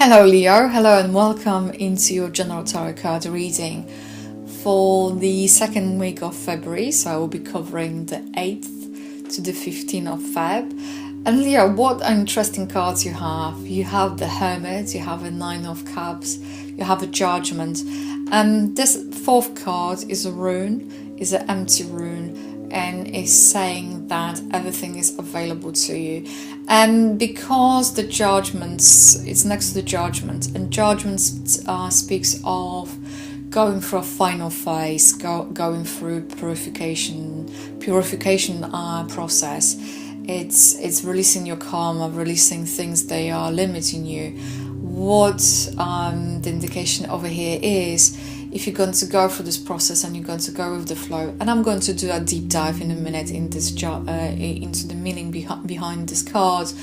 Hello Leo, hello and welcome into your general tarot card reading for the second week of February. So I will be covering the 8th to the 15th of Feb. And Leo, what interesting cards you have. You have the Hermit, you have a Nine of Cups, you have a Judgment. And this fourth card is a rune, is an empty rune, and is saying that everything is available to you. And because the Judgments, it's next to the Judgment, and Judgment speaks of going through a final phase, going through purification process. It's releasing your karma, releasing things that are limiting you. What the indication over here is, if you're going to go through this process and you're going to go with the flow, and I'm going to do a deep dive in a minute in this into the meaning behind this card,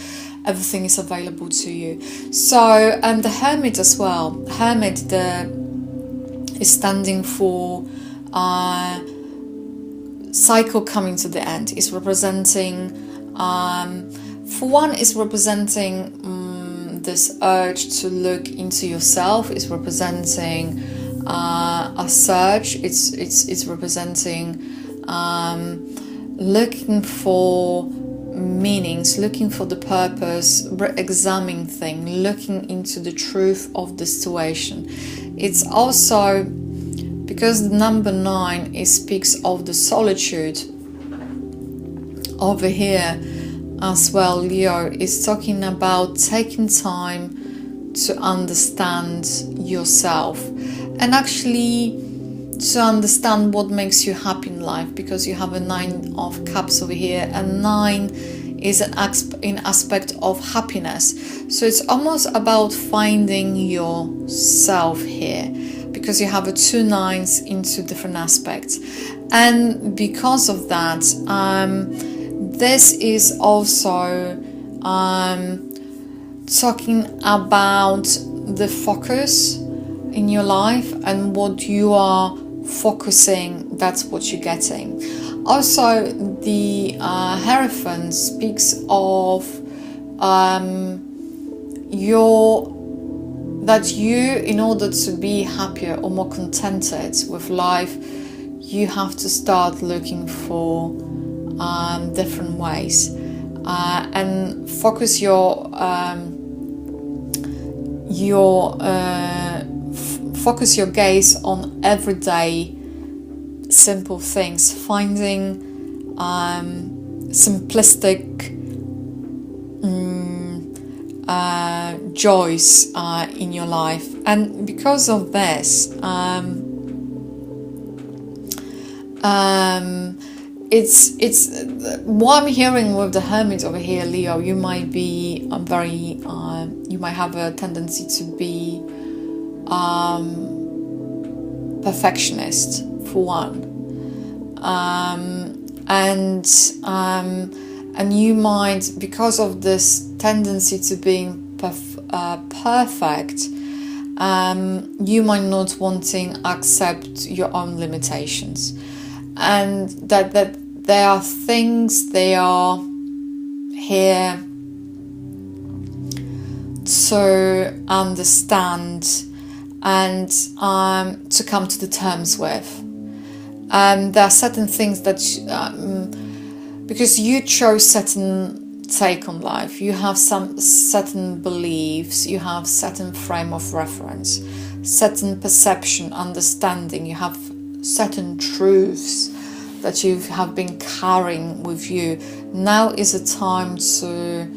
everything is available to you. So, and the Hermit as well. Hermit is standing for cycle coming to the end. Is representing, for one, is representing this urge to look into yourself. Is representing a search. It's representing looking for meanings, looking for the purpose, examining things, looking into the truth of the situation. It's also because the number 9 speaks of the solitude. Over here as well, Leo is talking about taking time to understand yourself and actually to understand what makes you happy in life, because you have a 9 of Cups over here, and 9 is an aspect of happiness. So it's almost about finding yourself here, because you have a 2 9s into different aspects. And because of that, this is also talking about the focus in your life, and what you are focusing, that's what you're getting. Also, the Hierophant speaks of that you, in order to be happier or more contented with life, you have to start looking for different ways and focus your gaze on everyday simple things, finding simplistic joys in your life. And because of this, it's what I'm hearing with the Hermit over here, Leo. You might be you might have a tendency to be perfectionist, for one, and you might, because of this tendency to being perfect, you might not wanting accept your own limitations, and that there are things they are here to understand and to come to the terms with. There are certain things that because you chose certain take on life, you have some certain beliefs, you have certain frame of reference, certain perception, understanding, you have certain truths that you have been carrying with you. Now is a time to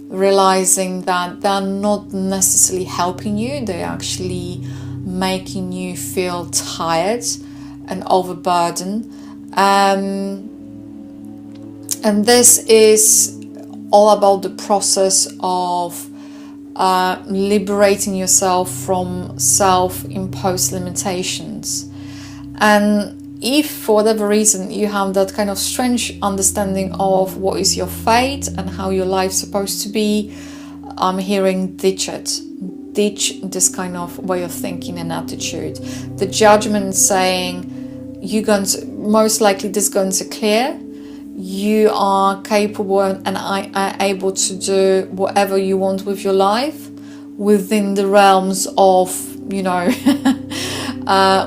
realizing that they're not necessarily helping you, they're actually making you feel tired and overburdened. And this is all about the process of liberating yourself from self-imposed limitations. And if for whatever reason you have that kind of strange understanding of what is your fate and how your life's supposed to be, I'm hearing ditch it. Ditch this kind of way of thinking and attitude. The Judgment saying you're going to, most likely this is going to clear. You are capable and able to do whatever you want with your life. within the realms of,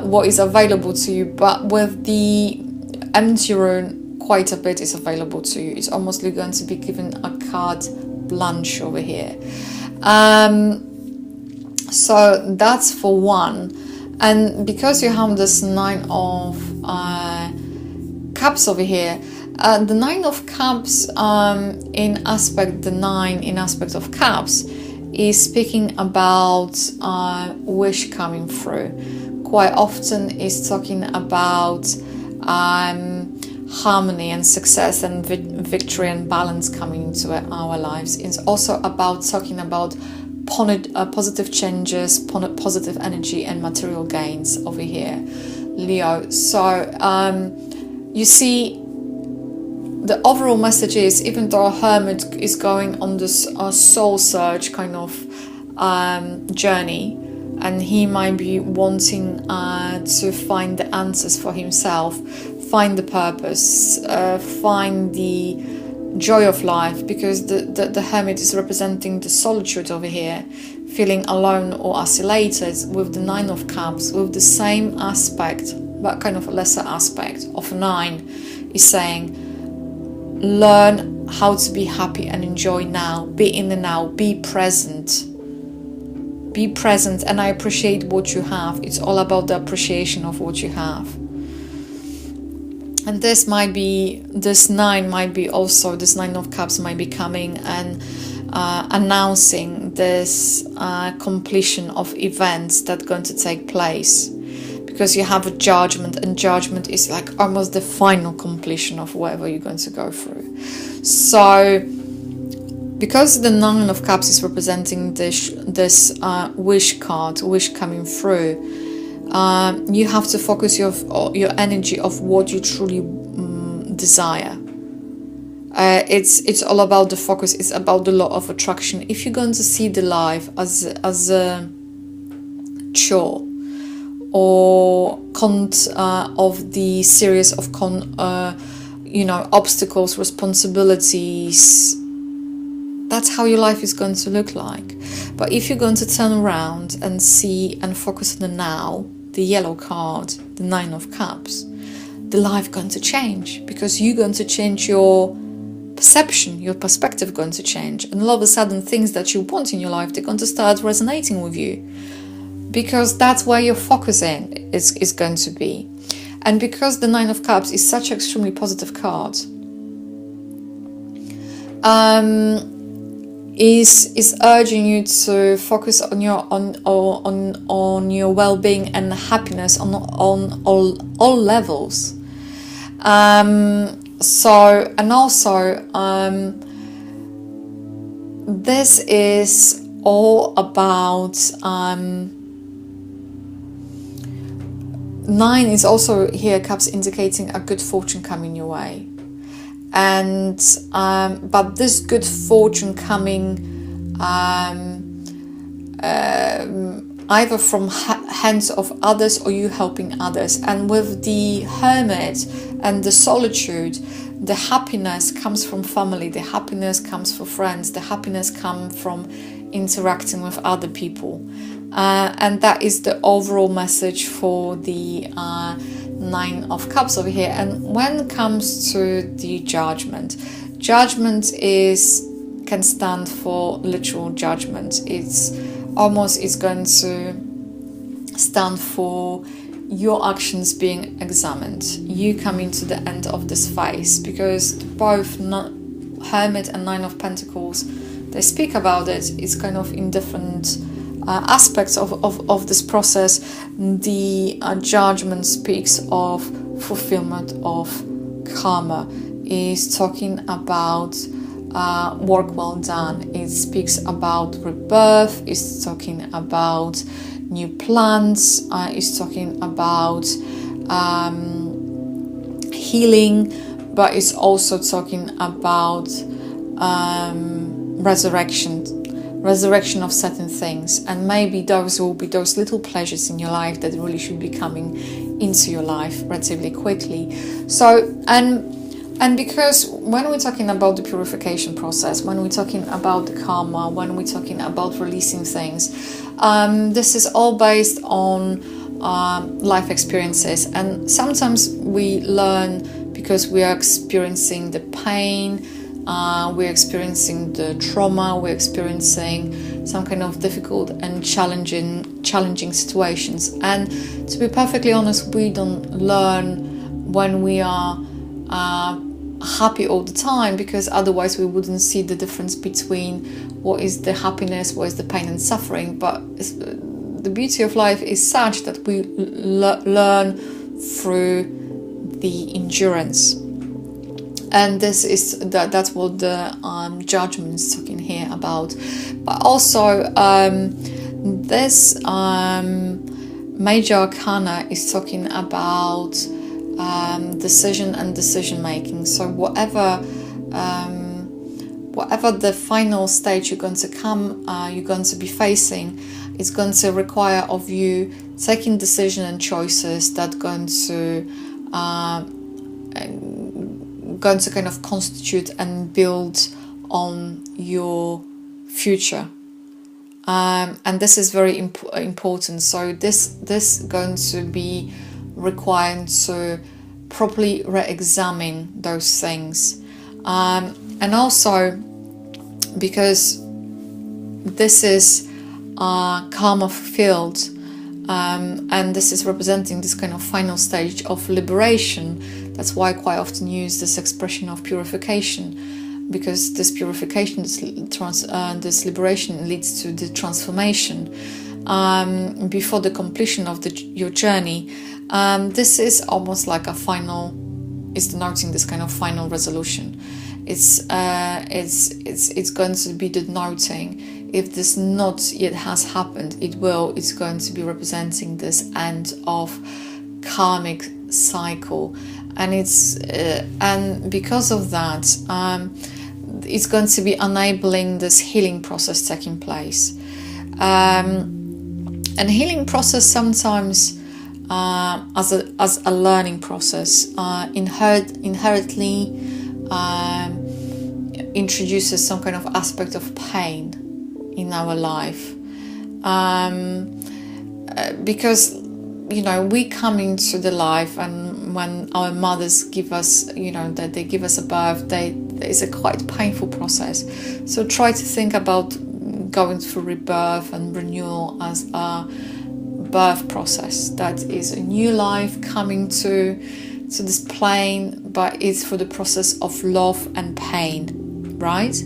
what is available to you. But with the empty rune, quite a bit is available to you. It's almost like going to be given a carte blanche over here. So that's for one. And because you have this 9 of Cups over here, the 9 of Cups in aspect of Cups is speaking about wish coming through. Quite often is talking about harmony and success and victory and balance coming into our lives. It's also about talking about positive changes, positive energy and material gains over here, Leo. So you see, the overall message is, even though a hermit is going on this soul search kind of journey, and he might be wanting to find the answers for himself, find the purpose, find the joy of life, because the hermit is representing the solitude over here, feeling alone or isolated, with the 9 of Cups, with the same aspect, but kind of a lesser aspect of 9, is saying, learn how to be happy and enjoy now, be in the now, be present, and I appreciate what you have. It's all about the appreciation of what you have. And this 9 might be also, this 9 of Cups might be coming and announcing this completion of events that are going to take place. Because you have a judgment, and judgment is like almost the final completion of whatever you're going to go through. So, because the 9 of Cups is representing this wish card, wish coming through, you have to focus your energy of what you truly desire. It's all about the focus. It's about the law of attraction. If you're going to see the life as a chore, or of the series of obstacles, responsibilities, that's how your life is going to look like. But if you're going to turn around and see and focus on the now, the yellow card, the 9 of Cups, the life going to change, because you're going to change your perception, your perspective going to change, and all of a sudden things that you want in your life, they're going to start resonating with you. Because that's where your focus is going to be. And because the 9 of Cups is such an extremely positive card, is urging you to focus on your well-being and happiness on all levels. This is all about 9 is also here, Cups, indicating a good fortune coming your way. And but this good fortune coming either from hands of others or you helping others. And with the Hermit and the solitude, the happiness comes from family, the happiness comes from friends, the happiness comes from interacting with other people. And that is the overall message for the 9 of Cups over here. And when it comes to the judgment can stand for literal judgment. It's going to stand for your actions being examined, you coming to the end of this phase, because both Hermit and 9 of Pentacles, they speak about it. It's kind of in different aspects of this process. The judgment speaks of fulfillment of karma, is talking about work well done. It speaks about rebirth, it's talking about new plans, it's talking about healing, but it's also talking about resurrection of certain things. And maybe those will be those little pleasures in your life that really should be coming into your life relatively quickly. So, and And because when we're talking about the purification process, when we're talking about the karma, when we're talking about releasing things, this is all based on life experiences. And sometimes we learn because we are experiencing the pain, we're experiencing the trauma, we're experiencing some kind of difficult and challenging situations. And to be perfectly honest, we don't learn when we are happy all the time, because otherwise we wouldn't see the difference between what is the happiness, what is the pain and suffering. But the beauty of life is such that we learn through the endurance, and that's what the judgment is talking here about. But also this major arcana is talking about decision and decision making. So whatever the final stage you're going to be facing, it's going to require of you taking decision and choices that going to kind of constitute and build on your future. And this is very important. So this going to be required to properly re-examine those things, and also because this is karma fulfilled, and this is representing this kind of final stage of liberation. That's why I quite often use this expression of purification, because this purification, this liberation leads to the transformation before the completion of your journey. This is almost like it's denoting this kind of final resolution. It's going to be denoting, if this not yet has happened, it's going to be representing this end of karmic cycle, and and because of that, it's going to be enabling this healing process taking place. And healing process sometimes as a learning process inherently introduces some kind of aspect of pain in our life, because we come into the life, and when our mothers give us, that they give us a birth, it's a quite painful process. So try to think about going through rebirth and renewal as a birth process. That is a new life coming to this plane, but it's for the process of love and pain, right?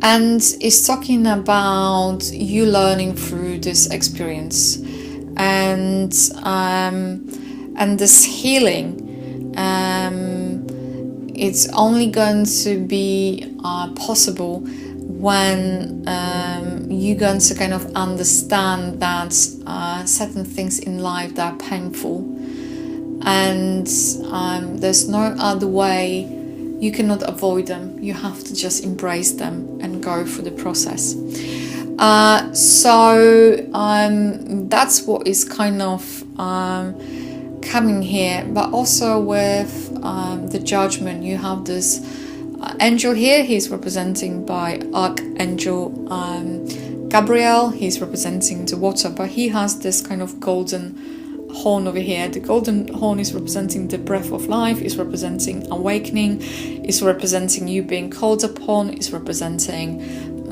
And it's talking about you learning through this experience, and this healing. It's only going to be possible when you're going to kind of understand that certain things in life that are painful, and there's no other way. You cannot avoid them. You have to just embrace them and go through the process. So that's what is kind of coming here. But also with the judgment, you have this angel here. He's representing by Archangel Gabriel. He's representing the water, but he has this kind of golden horn over here. The golden horn is representing the breath of life, is representing awakening, is representing you being called upon, is representing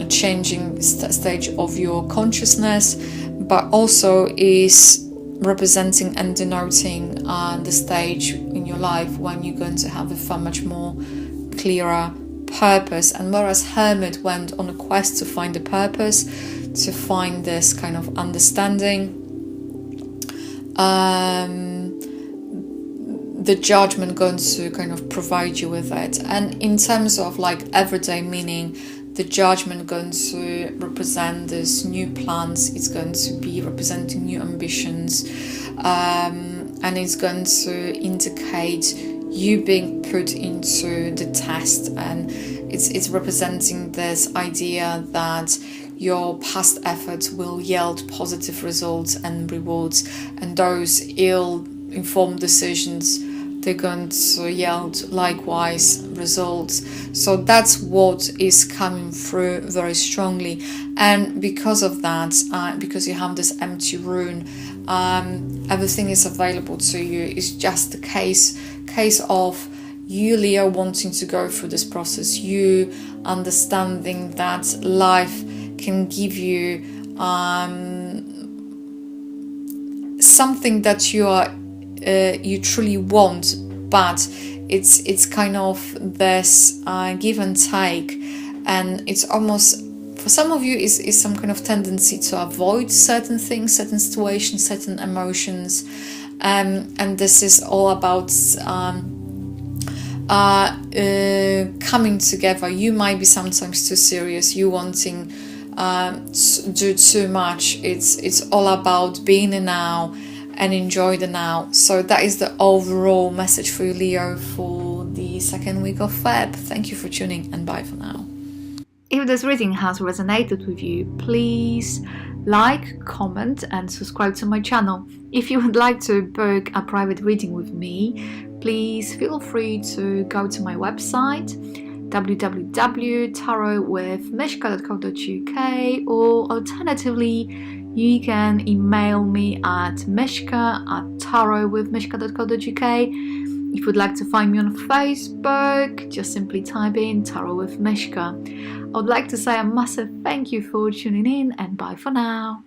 a changing stage of your consciousness, but also is representing and denoting the stage in your life when you're going to have a far much more clearer purpose. And whereas Hermit went on a quest to find a purpose, to find this kind of understanding, the judgment going to kind of provide you with it. And in terms of like everyday meaning, the judgment going to represent this new plans, it's going to be representing new ambitions, and it's going to indicate you being put into the test, and it's representing this idea that your past efforts will yield positive results and rewards, and those ill informed decisions, they're going to yield likewise results. So that's what is coming through very strongly. And because of that, because you have this empty rune, everything is available to you. It's just the case of you, Leo, wanting to go through this process, you understanding that life can give you something that you truly want, but it's kind of this give and take, and it's almost, for some of you, is some kind of tendency to avoid certain things, certain situations, certain emotions, and this is all about coming together. You might be sometimes too serious, you wanting to do too much. It's all about being in now and enjoy the now. So that is the overall message for you, Leo, for the second week of Feb. Thank you for tuning, and bye for now. If this reading has resonated with you, please like, comment and subscribe to my channel. If you would like to book a private reading with me, please feel free to go to my website www.tarotwithmishka.co.uk, or alternatively you can email me at mishka@tarotwithmishka.co.uk. If you'd like to find me on Facebook, just simply type in Tarot with Mishka. I would like to say a massive thank you for tuning in, and bye for now.